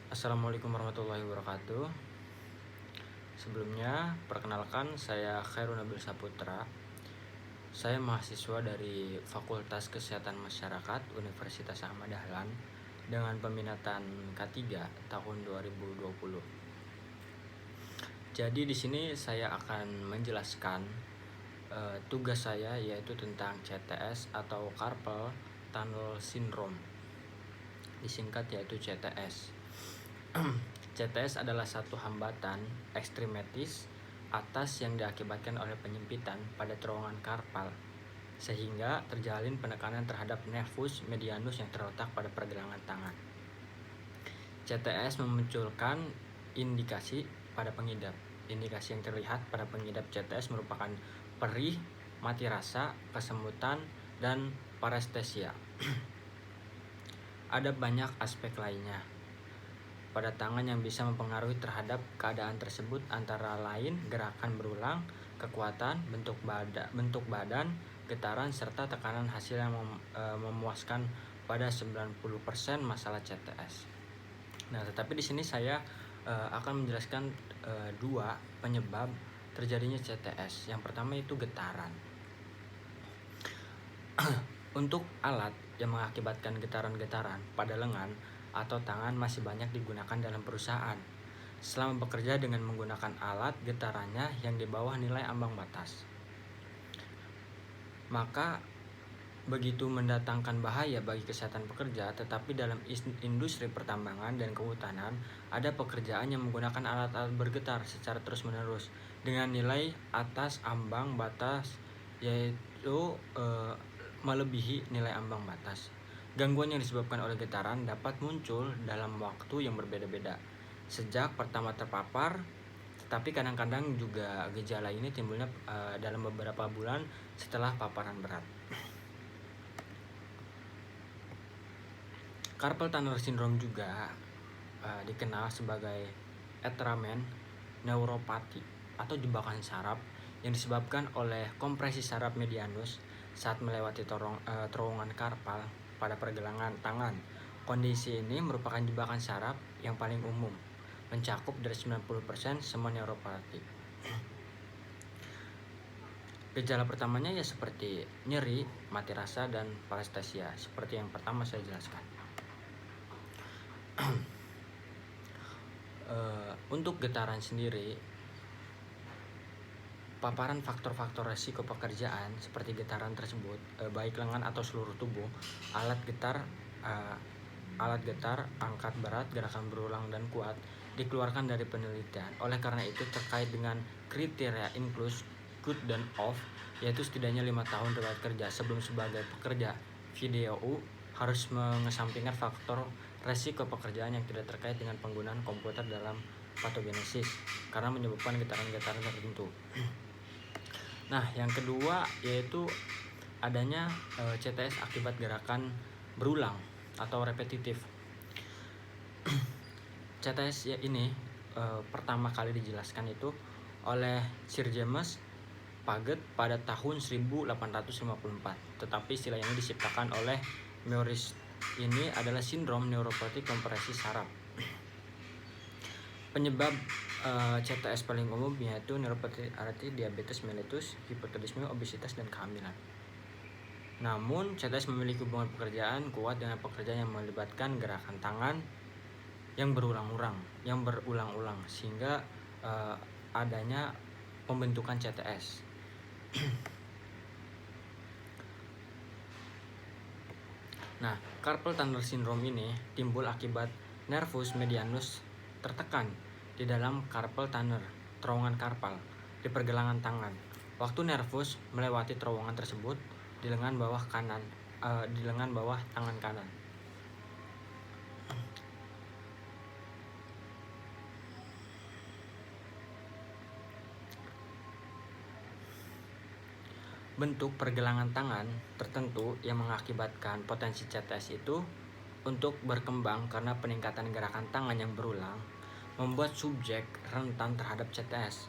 Assalamualaikum warahmatullahi wabarakatuh. Sebelumnya, perkenalkan saya Khairul Nabil Saputra. Saya mahasiswa dari Fakultas Kesehatan Masyarakat Universitas Ahmad Dahlan dengan peminatan K3 tahun 2020. Jadi di sini saya akan menjelaskan tugas saya, yaitu tentang CTS atau Carpal Tunnel Syndrome. Disingkat yaitu CTS. CTS adalah satu hambatan ekstrematis atas yang diakibatkan oleh penyempitan pada terowongan karpal, sehingga terjalin penekanan terhadap nervus medianus yang terletak pada pergelangan tangan. CTS memunculkan indikasi pada pengidap. Indikasi yang terlihat pada pengidap CTS merupakan perih, mati rasa, kesemutan, dan parestesia. Ada banyak aspek lainnya pada tangan yang bisa mempengaruhi terhadap keadaan tersebut, antara lain gerakan berulang, kekuatan, bentuk badan, getaran, serta tekanan hasil yang memuaskan pada 90% masalah CTS. Nah, tetapi di sini saya akan menjelaskan dua penyebab terjadinya CTS. Yang pertama itu getaran. Untuk alat yang mengakibatkan getaran-getaran pada lengan atau tangan masih banyak digunakan dalam perusahaan. Selama bekerja dengan menggunakan alat, getarannya yang di bawah nilai ambang batas, maka begitu mendatangkan bahaya bagi kesehatan pekerja. Tetapi dalam industri pertambangan dan kehutanan, ada pekerjaan yang menggunakan alat-alat bergetar secara terus-menerus dengan nilai atas ambang batas, yaitu melebihi nilai ambang batas. Gangguan yang disebabkan oleh getaran dapat muncul dalam waktu yang berbeda-beda sejak pertama terpapar, tetapi kadang-kadang juga gejala ini timbulnya dalam beberapa bulan setelah paparan berat. Carpal tunnel syndrome juga dikenal sebagai Eteramen neuropati atau jebakan saraf yang disebabkan oleh kompresi saraf medianus saat melewati terowongan karpal pada pergelangan tangan. Kondisi ini merupakan jebakan saraf yang paling umum, mencakup dari 90% semua neuropati. Gejala pertamanya ya seperti nyeri, mati rasa, dan parestesia, seperti yang pertama saya jelaskan. Untuk getaran sendiri, paparan faktor-faktor resiko pekerjaan seperti getaran tersebut, baik lengan atau seluruh tubuh, alat getar, angkat berat, gerakan berulang dan kuat, dikeluarkan dari penelitian. Oleh karena itu, terkait dengan kriteria include, good, dan off, yaitu setidaknya 5 tahun riwayat kerja sebelum sebagai pekerja VDOU harus mengesampingkan faktor resiko pekerjaan yang tidak terkait dengan penggunaan komputer dalam patogenesis karena menyebabkan getaran-getaran tertentu. Nah, yang kedua yaitu adanya CTS akibat gerakan berulang atau repetitif. CTS ya ini pertama kali dijelaskan itu oleh Sir James Paget pada tahun 1854. Tetapi istilah ini diciptakan oleh Maurice. Ini adalah sindrom neuropati kompresi saraf. Penyebab CTS paling umum yaitu neuropati arteri, diabetes mellitus, hipotiroidisme, obesitas, dan kehamilan. Namun, CTS memiliki hubungan pekerjaan kuat dengan pekerjaan yang melibatkan gerakan tangan yang berulang-ulang, sehingga adanya pembentukan CTS. Nah, carpal tunnel syndrome ini timbul akibat nervus medianus tertekan di dalam carpal tunnel, terowongan karpal, di pergelangan tangan. Waktu nervus melewati terowongan tersebut di lengan bawah tangan kanan. Bentuk pergelangan tangan tertentu yang mengakibatkan potensi CTS itu untuk berkembang karena peningkatan gerakan tangan yang berulang membuat subjek rentan terhadap CTS.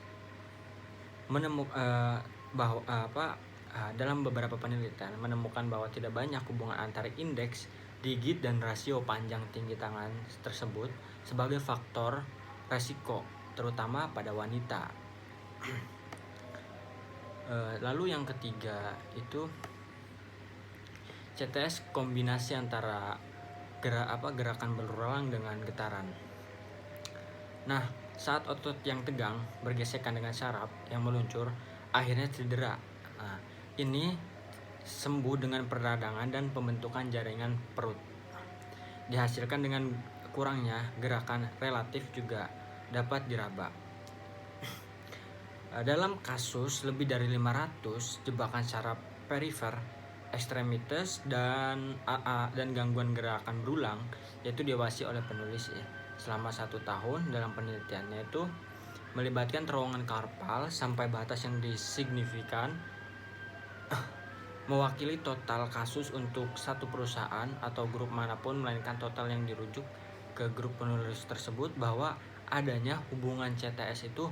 Dalam beberapa penelitian menemukan bahwa tidak banyak hubungan antara indeks digit dan rasio panjang tinggi tangan tersebut sebagai faktor resiko, terutama pada wanita. Lalu yang ketiga itu CTS kombinasi antara gerakan berulang dengan getaran. Nah, saat otot yang tegang bergesekan dengan saraf yang meluncur, akhirnya cedera. Nah, ini sembuh dengan peradangan dan pembentukan jaringan perut. Dihasilkan dengan kurangnya gerakan relatif juga dapat diraba. Dalam kasus lebih dari 500 jebakan saraf perifer, ekstremitas dan gangguan gerakan berulang, yaitu diawasi oleh penulis selama 1 tahun. Dalam penelitiannya itu melibatkan terowongan karpal sampai batas yang disignifikan, mewakili total kasus untuk satu perusahaan atau grup manapun, melainkan total yang dirujuk ke grup penulis tersebut, bahwa adanya hubungan CTS itu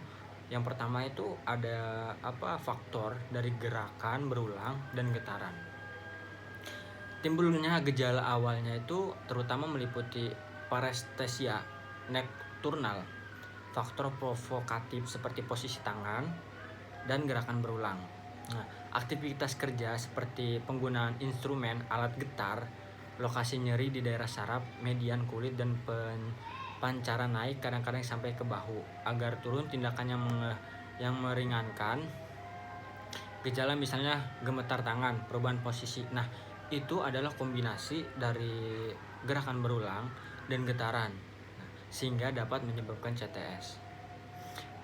yang pertama itu ada faktor dari gerakan berulang dan getaran. Timbulnya gejala awalnya itu terutama meliputi parestesia nokturnal, faktor provokatif seperti posisi tangan dan gerakan berulang. Nah, aktivitas kerja seperti penggunaan instrumen alat getar, lokasi nyeri di daerah saraf, median kulit, dan pancaran naik kadang-kadang sampai ke bahu agar turun tindakan yang meringankan gejala, misalnya gemetar tangan, perubahan posisi. Nah, itu adalah kombinasi dari gerakan berulang dan getaran, sehingga dapat menyebabkan CTS.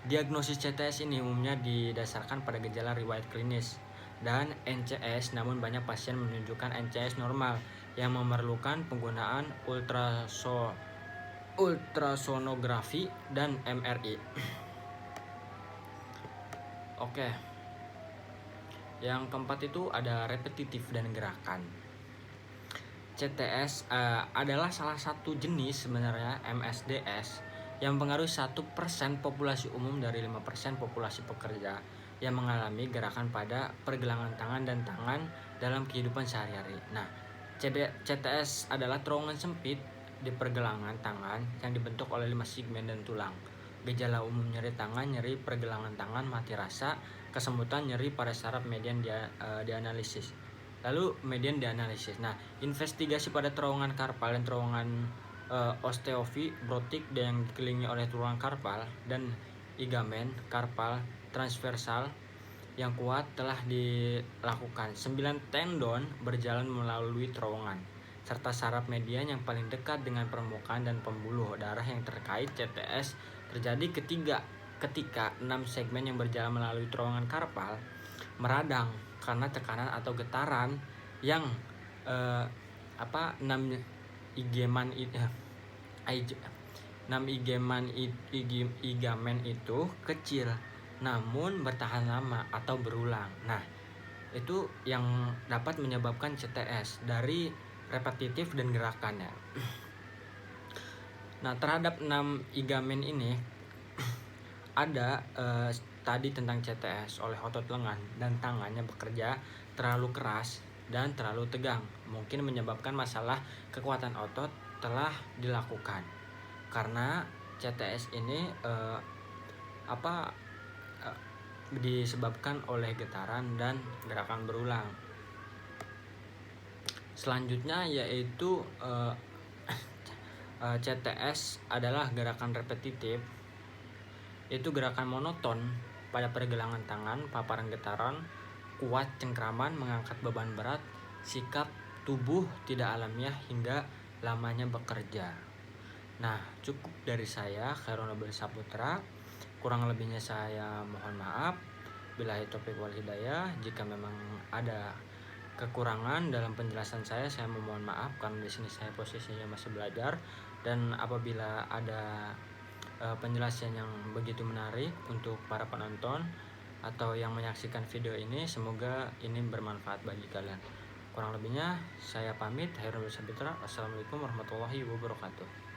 Diagnosis CTS ini umumnya didasarkan pada gejala riwayat klinis dan NCS, namun banyak pasien menunjukkan NCS normal yang memerlukan penggunaan ultrasonografi dan MRI. Oke. Yang keempat itu ada repetitif dan gerakan. CTS adalah salah satu jenis sebenarnya MSDS yang mempengaruhi 1% populasi umum dari 5% populasi pekerja yang mengalami gerakan pada pergelangan tangan dan tangan dalam kehidupan sehari-hari. Nah, CTS adalah terowongan sempit di pergelangan tangan yang dibentuk oleh 5 segmen dan tulang. Gejala umum nyeri tangan, nyeri pergelangan tangan, mati rasa, kesemutan, nyeri pada saraf, median dianalisis. Lalu median dianalisis. Nah, investigasi pada terowongan karpal dan terowongan osteofibrotik yang dikelilingi oleh tulang karpal dan ligamen karpal transversal yang kuat telah dilakukan. 9 tendon berjalan melalui terowongan, serta saraf median yang paling dekat dengan permukaan dan pembuluh darah yang terkait. CTS terjadi ketika 6 segmen yang berjalan melalui terowongan karpal meradang karena tekanan atau getaran yang 6 ligamen itu kecil namun bertahan lama atau berulang. Nah, itu yang dapat menyebabkan CTS dari repetitif dan gerakannya. Nah, terhadap 6 ligamen ini ada tadi tentang CTS oleh otot lengan dan tangannya bekerja terlalu keras dan terlalu tegang, mungkin menyebabkan masalah kekuatan otot telah dilakukan. Karena CTS ini disebabkan oleh getaran dan gerakan berulang. Selanjutnya yaitu CTS adalah gerakan repetitif. Itu gerakan monoton pada pergelangan tangan, paparan getaran, kuat cengkraman, mengangkat beban berat, sikap tubuh tidak alamiah hingga lamanya bekerja. Nah, cukup dari saya, Khairul Nabil Saputra. Kurang lebihnya saya mohon maaf. Billahi taufiq wal hidayah. Jika memang ada kekurangan dalam penjelasan saya memohon maaf karena di sini saya posisinya masih belajar. Dan apabila ada penjelasan yang begitu menarik untuk para penonton atau yang menyaksikan video ini, semoga ini bermanfaat bagi kalian. Kurang lebihnya saya pamit. Khairul Nabil Saputra. Assalamualaikum warahmatullahi wabarakatuh.